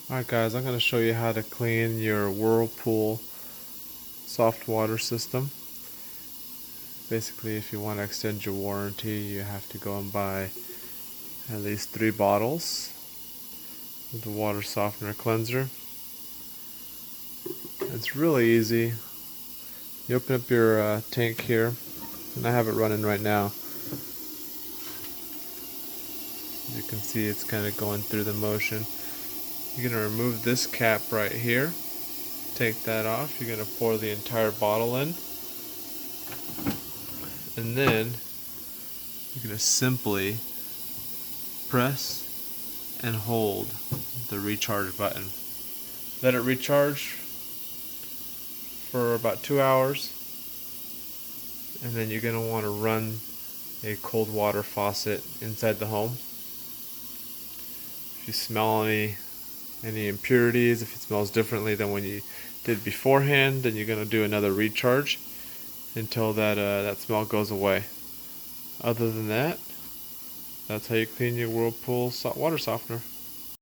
Alright guys, I'm going to show you how to clean your Whirlpool soft water system. Basically, if you want to extend your warranty, you have to go and buy at least 3 bottles of the water softener cleanser. It's really easy. You open up your tank here, and I have it running right now. As you can see, it's kind of going through the motion. You're going to remove this cap right here. Take that off. You're going to pour the entire bottle in. And then you're going to simply press and hold the recharge button. Let it recharge for about 2 hours. And then you're going to want to run a cold water faucet inside the home. If you smell any impurities, if it smells differently than when you did beforehand, then you're going to do another recharge until that smell goes away. Other than that, that's how you clean your Whirlpool water softener.